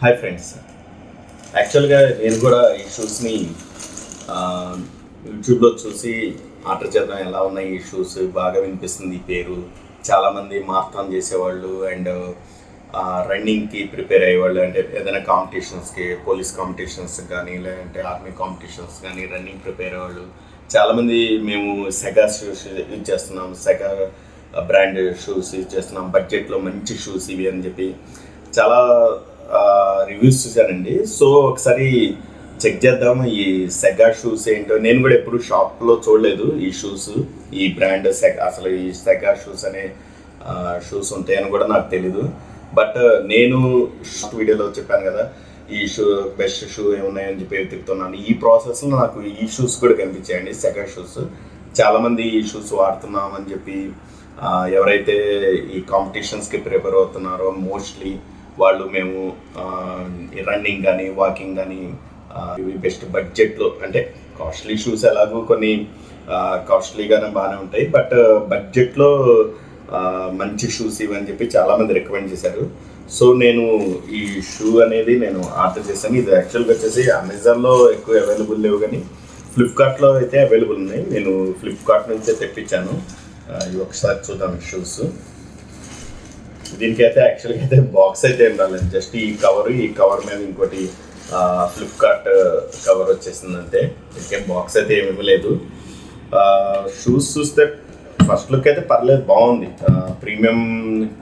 Hi friends. యాక్చువల్గా నేను కూడా ఈ షూస్ని యూట్యూబ్లో చూసి ఆర్డర్ చేద్దాం, ఎలా ఉన్నాయి ఈ షూస్, బాగా వినిపిస్తుంది ఈ పేరు. చాలామంది మారథాన్ చేసేవాళ్ళు అండ్ రన్నింగ్కి ప్రిపేర్ అయ్యేవాళ్ళు, అంటే ఏదైనా కాంపిటీషన్స్కి, పోలీస్ కాంపిటీషన్స్ కానీ లేదంటే ఆర్మీ కాంపిటీషన్స్ కానీ రన్నింగ్ ప్రిపేర్ అయ్యేవాళ్ళు చాలామంది. మేము సెగా షూస్ యూజ్ చేస్తున్నాం, సెగా బ్రాండ్ షూస్ యూజ్ చేస్తున్నాం, బడ్జెట్లో మంచి షూస్ ఇవి అని చెప్పి చాలా రివ్యూస్ చూశానండి. సో ఒకసారి చెక్ చేద్దాం ఈ సెగా షూస్ ఏంటో. నేను కూడా ఎప్పుడు షాప్లో చూడలేదు ఈ షూస్, ఈ బ్రాండ్ సెగా, అసలు ఈ సెగా షూస్ అనే షూస్ ఉంటాయని కూడా నాకు తెలీదు. బట్ నేను వీడియోలో చెప్పాను కదా, ఈ షూ బెస్ట్ షూ ఏమున్నాయని చెప్పి వెతుకుతున్నాను. ఈ ప్రాసెస్లో నాకు ఈ షూస్ కూడా కనిపించాయండి, సెగా షూస్. చాలామంది ఈ షూస్ వాడుతున్నామని చెప్పి ఎవరైతే ఈ కాంపిటీషన్స్కి ప్రిపేర్ అవుతున్నారో మోస్ట్లీ వాళ్ళు మేము రన్నింగ్ కానీ వాకింగ్ కానీ ఇవి బెస్ట్ బడ్జెట్లో, అంటే కాస్ట్లీ షూస్ ఎలాగో కొన్ని కాస్ట్లీగానే బాగానే ఉంటాయి, బట్ బడ్జెట్లో మంచి షూస్ ఇవని చెప్పి చాలామంది రికమెండ్ చేశారు. సో నేను ఈ షూ అనేది నేను ఆర్డర్ చేశాను. ఇది యాక్చువల్గా వచ్చేసి అమెజాన్లో ఎక్కువ అవైలబుల్ లేవు, కానీ ఫ్లిప్కార్ట్లో అయితే అవైలబుల్ ఉన్నాయి. నేను ఫ్లిప్కార్ట్ నుంచే తెప్పించాను. ఇవి ఒకసారి చూద్దాం షూస్. దీనికి అయితే యాక్చువల్గా అయితే బాక్స్ అయితే ఏం రాలేదు, జస్ట్ ఈ కవర్ మీద ఇంకోటి ఫ్లిప్కార్ట్ కవర్ వచ్చేసింది అంతే. ఇంకేం బాక్స్ అయితే ఏమి ఇవ్వలేదు. షూస్ చూస్తే ఫస్ట్ లుక్ అయితే పర్లేదు, బాగుంది, ప్రీమియం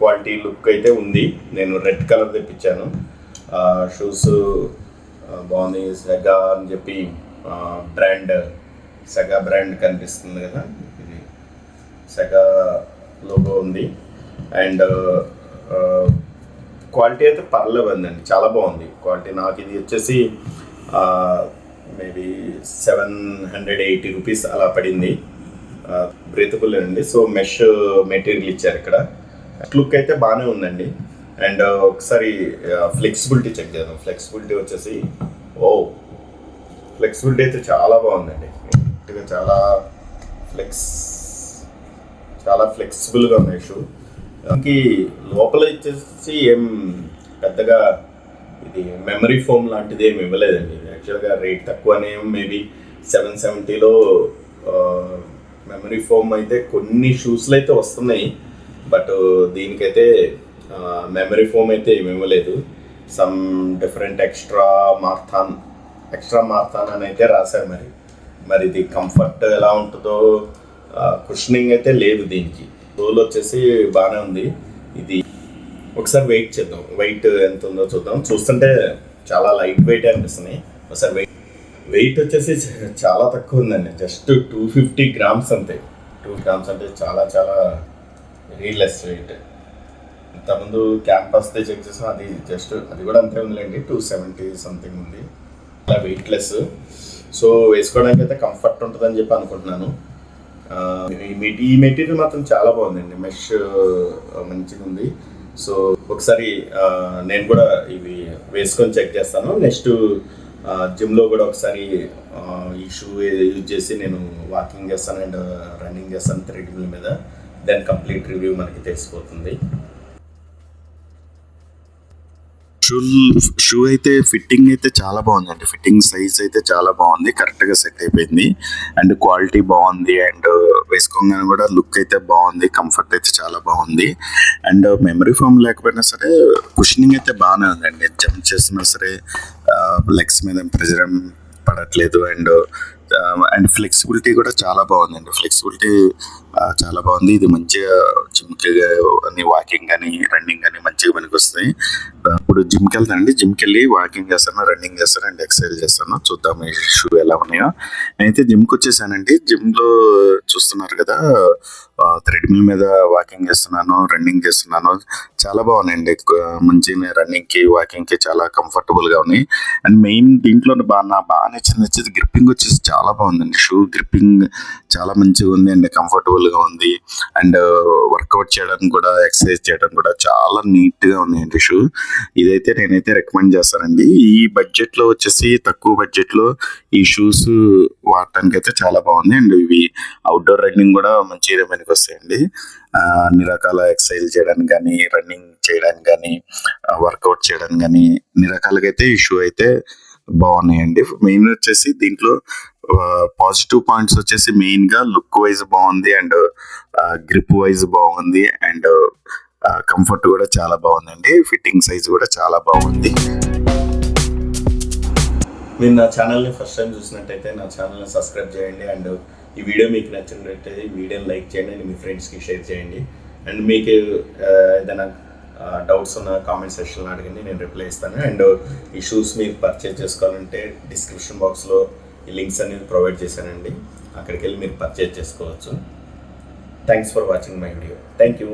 క్వాలిటీ లుక్ అయితే ఉంది. నేను రెడ్ కలర్ తెప్పించాను. షూస్ బాగుంది. సెగా అని చెప్పి బ్రాండ్, సెగా బ్రాండ్ కనిపిస్తుంది కదా, ఇది సెగా లోగో ఉంది. అండ్ క్వాలిటీ అయితే పర్లేదండి, చాలా బాగుంది క్వాలిటీ. నాకు ఇది వచ్చేసి మేబీ 780 రూపీస్ అలా పడింది. బ్రీతబుల్ అండి. సో మెష్ మెటీరియల్ ఇచ్చారు ఇక్కడ. లుక్ అయితే బాగానే ఉందండి. అండ్ ఒకసారి ఫ్లెక్సిబిలిటీ చెక్ చేద్దాం. ఫ్లెక్సిబిలిటీ వచ్చేసి ఫ్లెక్సిబిలిటీ అయితే చాలా బాగుందండి. చాలా ఫ్లెక్సిబుల్గా ఉన్నాయి షూ. దానికి లోపల వచ్చేసి ఏం పెద్దగా ఇది మెమరీ ఫోమ్ లాంటిది ఏమి ఇవ్వలేదండి. యాక్చువల్గా రేట్ తక్కువనే, మేబీ 770లో మెమరీ ఫోమ్ అయితే కొన్ని షూస్లో అయితే వస్తున్నాయి, బట్ దీనికైతే మెమరీ ఫోమ్ అయితే ఏమి ఇవ్వలేదు. సమ్ డిఫరెంట్ ఎక్స్ట్రా మార్థాన్ అని అయితే రాశారు. మరి ఇది కంఫర్ట్ ఎలా ఉంటుందో, కుషనింగ్ అయితే లేదు దీనికి. రోల్ వచ్చేసి బాగానే ఉంది. ఇది ఒకసారి వెయిట్ చేద్దాం, వెయిట్ ఎంత ఉందో చూద్దాం. చూస్తుంటే చాలా లైట్ వెయిట్ అనిపిస్తున్నాయి. ఒకసారి వెయిట్ వచ్చేసి చాలా తక్కువ ఉందండి, జస్ట్ 250 గ్రామ్స్ అంతే. 2 గ్రామ్స్ అంటే చాలా వెరీ లెస్ వెయిట్. ఇంతకుముందు క్యాంపస్తో చెక్ చేసాం, అది కూడా అంతే ఉందిలేండి, 270 సంథింగ్ ఉంది. చాలా వెయిట్లెస్. సో వేసుకోవడానికి అయితే కంఫర్ట్ ఉంటుందని చెప్పి అనుకుంటున్నాను. ఈ మెటీరియల్ మాత్రం చాలా బాగుందండి, మెష్ మంచిగా ఉంది. సో ఒకసారి నేను కూడా ఇవి వేసుకొని చెక్ చేస్తాను. నెక్స్ట్ జిమ్లో కూడా ఒకసారి ఈ షూ యూజ్ చేసి నేను వాకింగ్ చేస్తాను అండ్ రన్నింగ్ చేస్తాను థ్రెడ్మిల్ మీద. దెన్ కంప్లీట్ రివ్యూ మనకి తెలిసిపోతుంది. షూ అయితే ఫిట్టింగ్ అయితే చాలా బాగుందండి. ఫిట్టింగ్ సైజ్ అయితే చాలా బాగుంది, కరెక్ట్గా సెట్ అయిపోయింది. అండ్ క్వాలిటీ బాగుంది. అండ్ వేసుకోగానే కూడా లుక్ అయితే బాగుంది, కంఫర్ట్ అయితే చాలా బాగుంది. అండ్ మెమరీ ఫోమ్ లేకపోయినా సరే కుషనింగ్ అయితే బాగానే ఉందండి. జంప్ చేస్తున్నా సరే లెగ్స్ మీద ప్రెజర్ పడట్లేదు. అండ్ ఫ్లెక్సిబిలిటీ కూడా చాలా బాగుందండి. ఫ్లెక్సిబిలిటీ చాలా బాగుంది. ఇది మంచిగా జిమ్కి కానీ వాకింగ్ కానీ రన్నింగ్ కానీ మంచిగా పనికి వస్తాయి. ఇప్పుడు జిమ్కి వెళ్తానండి, జిమ్కి వెళ్ళి వాకింగ్ చేస్తాను, రన్నింగ్ చేస్తాను అండ్ ఎక్సర్సైజ్ చేస్తాను. చూద్దాం ఈ షూ ఎలా ఉన్నాయో. నేనైతే జిమ్కి వచ్చేసానండి. జిమ్లో చూస్తున్నారు కదా, థ్రెడ్మిల్ మీద వాకింగ్ చేస్తున్నాను, రన్నింగ్ చేస్తున్నాను. చాలా బాగున్నాయండి, మంచిగా రన్నింగ్కి వాకింగ్కి చాలా కంఫర్టబుల్గా ఉన్నాయి. అండ్ మెయిన్ దీంట్లో నాకు బాగా నచ్చింది వచ్చేసి గ్రిప్పింగ్ వచ్చేసి చాలా బాగుందండి. షూ గ్రిప్పింగ్ చాలా మంచిగా ఉంది అండ్ కంఫర్టబుల్గా ఉంది. అండ్ వర్కౌట్ చేయడానికి కూడా, ఎక్సర్సైజ్ చేయడానికి కూడా చాలా నీట్గా ఉన్నాయండి షూ. ఇదైతే నేనైతే రికమెండ్ చేస్తానండి. ఈ బడ్జెట్లో వచ్చేసి, తక్కువ బడ్జెట్లో ఈ షూస్ వాడటానికి అయితే చాలా బాగుంది. అండ్ ఇవి అవుట్డోర్ రన్నింగ్ కూడా మంచిగా పనికి వస్తాయండి. అన్ని రకాల ఎక్సర్సైజ్ చేయడానికి కానీ, రన్నింగ్ చేయడానికి కానీ, వర్కౌట్ చేయడానికి కానీ, అన్ని రకాలుగా అయితే ఈ షూ అయితే బాగున్నాయండి. మెయిన్ వచ్చేసి దీంట్లో పాజిటివ్ పాయింట్స్ వచ్చేసి మెయిన్గా లుక్ వైజ్ బాగుంది, అండ్ గ్రిప్ వైజ్ బాగుంది, అండ్ కంఫర్ట్ కూడా చాలా బాగుందండి. ఫిట్టింగ్ సైజ్ కూడా చాలా బాగుంది. మీరు నా ఛానల్ని ఫస్ట్ టైం చూసినట్టయితే నా ఛానల్ని సబ్స్క్రైబ్ చేయండి. అండ్ ఈ వీడియో మీకు నచ్చినట్టయితే ఈ వీడియోని లైక్ చేయండి అండ్ మీ ఫ్రెండ్స్కి షేర్ చేయండి. అండ్ మీకు ఏదైనా డౌట్స్ ఉన్న కామెంట్ సెక్షన్లో అడగండి, నేను రిప్లై ఇస్తాను. అండ్ ఈ షూస్ మీరు పర్చేజ్ చేసుకోవాలంటే డిస్క్రిప్షన్ బాక్స్లో ఈ లింక్స్ అనేది ప్రొవైడ్ చేశానండి. అక్కడికి వెళ్ళి మీరు పర్చేజ్ చేసుకోవచ్చు. Thanks for watching my video. Thank you.